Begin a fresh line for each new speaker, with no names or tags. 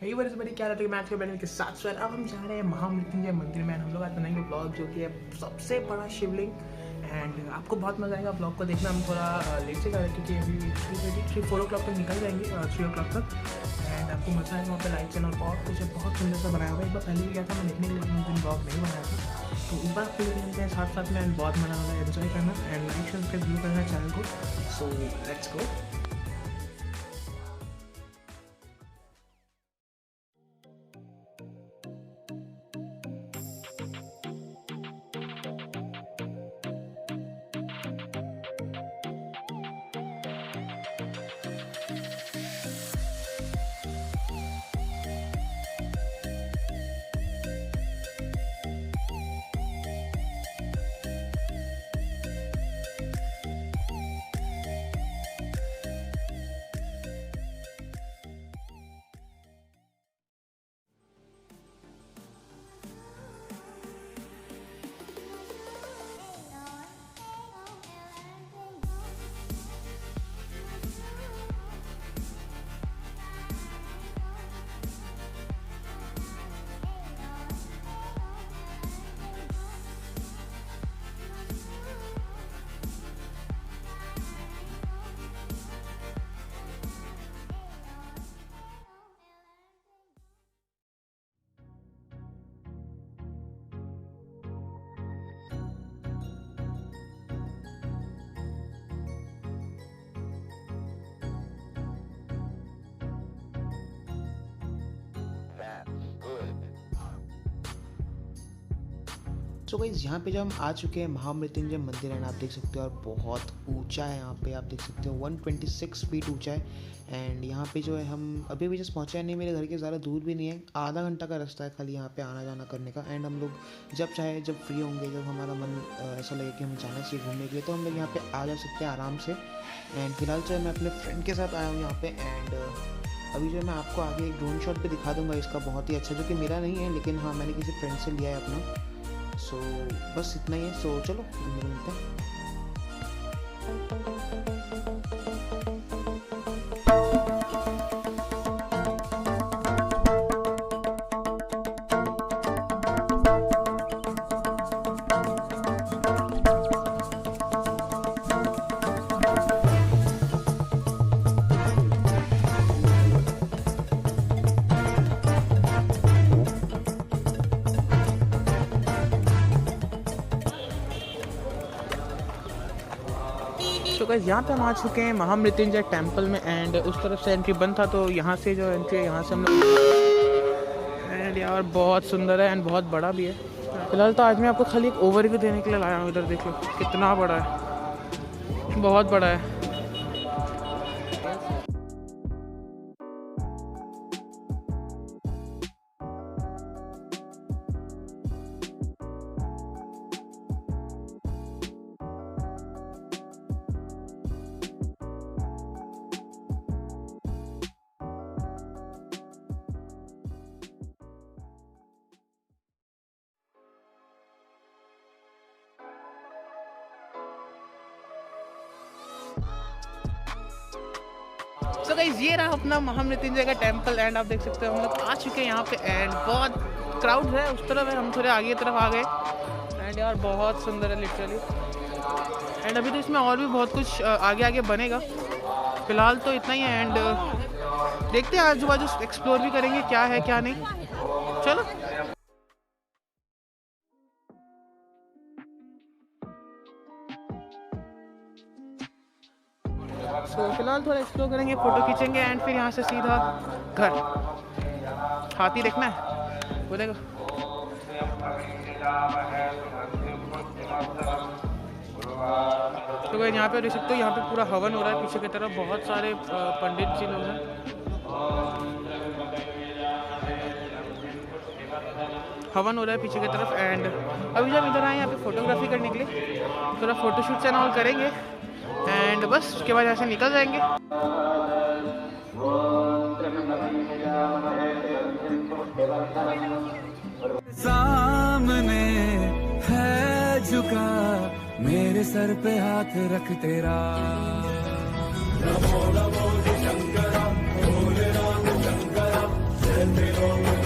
hey what is बड़ी क्या रहता है मैच के बैठने के साथ साथ अब हम जा रहे हैं महामृत्युंजय मंदिर में। हम लोग आज बनाएंगे ब्लॉग जो कि है सबसे बड़ा शिवलिंग एंड आपको बहुत मजा आएगा ब्लॉग को देखना। हम थोड़ा लेट से जा रहे हैं क्योंकि अभी 3-4 o'clock तक निकल जाएंगे 3 o'clock तक एंड आपको मजा आएगा। वहाँ पे लाइट्स एंड और बहुत कुछ बहुत सुंदर सा बनाया हुआ है। एक बार पहले भी गया था मैं देखने के लिए, लेकिन ब्लॉग नहीं बनाया था, तो एक बार आपको लेते हैं साथ साथ में एंड बहुत मजा आएगा। एंजॉय करना एंड लाइक शेयर सब्सक्राइब करना चैनल को। So let's go.
तो गाइस यहाँ पे जो हम आ चुके हैं महा मृत्युंजय मंदिर एंड आप देख सकते हो और बहुत ऊंचा है। यहाँ पे आप देख सकते हो 126 फीट ऊंचा है एंड यहाँ पे जो है हम अभी जस्ट पहुँचे नहीं, मेरे घर के ज़्यादा दूर भी नहीं है, आधा घंटा का रास्ता है खाली यहाँ पे आना जाना करने का। एंड हम लोग जब चाहे जब फ्री होंगे, जब हमारा मन ऐसा लगे कि हम जाना चाहिए घूमने के लिए, तो हम लोग यहाँ पे आ जा सकते हैं आराम से। एंड फिलहाल जो है मैं अपने फ्रेंड के साथ आया हूँ यहाँ पे एंड अभी जो है मैं आपको आगे एक ड्रोन शॉट पे दिखा दूंगा इसका, बहुत ही अच्छा, जो कि मेरा नहीं है लेकिन हाँ मैंने किसी फ्रेंड से लिया है अपना। सो बस इतना ही है। सो चलो मिलते हैं।
तो गाइस यहाँ पे हम आ चुके हैं महा मृत्युंजय टेम्पल में एंड उस तरफ से एंट्री बंद था, तो यहाँ से जो एंट्री है यहाँ से हम लोग एंड यार बहुत सुंदर है एंड बहुत बड़ा भी है। फिलहाल तो आज मैं आपको खाली एक ओवरव्यू देने के लिए लाया हूँ। इधर देख लो कितना बड़ा है, बहुत बड़ा है। तो गाइस ये रहा अपना महा मृत्युंजय का टेम्पल एंड आप देख सकते हो हम लोग आ चुके हैं यहाँ पे एंड बहुत क्राउड है उस तरफ है, हम थोड़े आगे तरफ आ गए एंड यार बहुत सुंदर है लिटरली। एंड अभी तो इसमें और भी बहुत कुछ आगे आगे बनेगा, फिलहाल तो इतना ही है एंड देखते हैं आजू बाजू एक्सप्लोर भी करेंगे क्या है क्या नहीं। चलो तो फिलहाल थोड़ा एक्सप्लोर करेंगे, फोटो खींचेंगे एंड फिर यहाँ से सीधा घर। हाथी देखना है वो देखो। तो यहाँ पे देख सकते हो, यहाँ पे पूरा हवन हो रहा है पीछे की तरफ, बहुत सारे पंडित जी लोग हैं। हवन हो रहा है पीछे की तरफ एंड अभी जब इधर आए यहाँ पे फोटोग्राफी करने के लिए थोड़ा फोटोशूट एंड ऑल करेंगे एंड बस उसके बाद यहाँ से निकल जाएंगे।
सामने है झुका मेरे सर पे हाथ रख तेरा। नमो नमो शंकरम भोलेनाथ शंकरम चलते लोग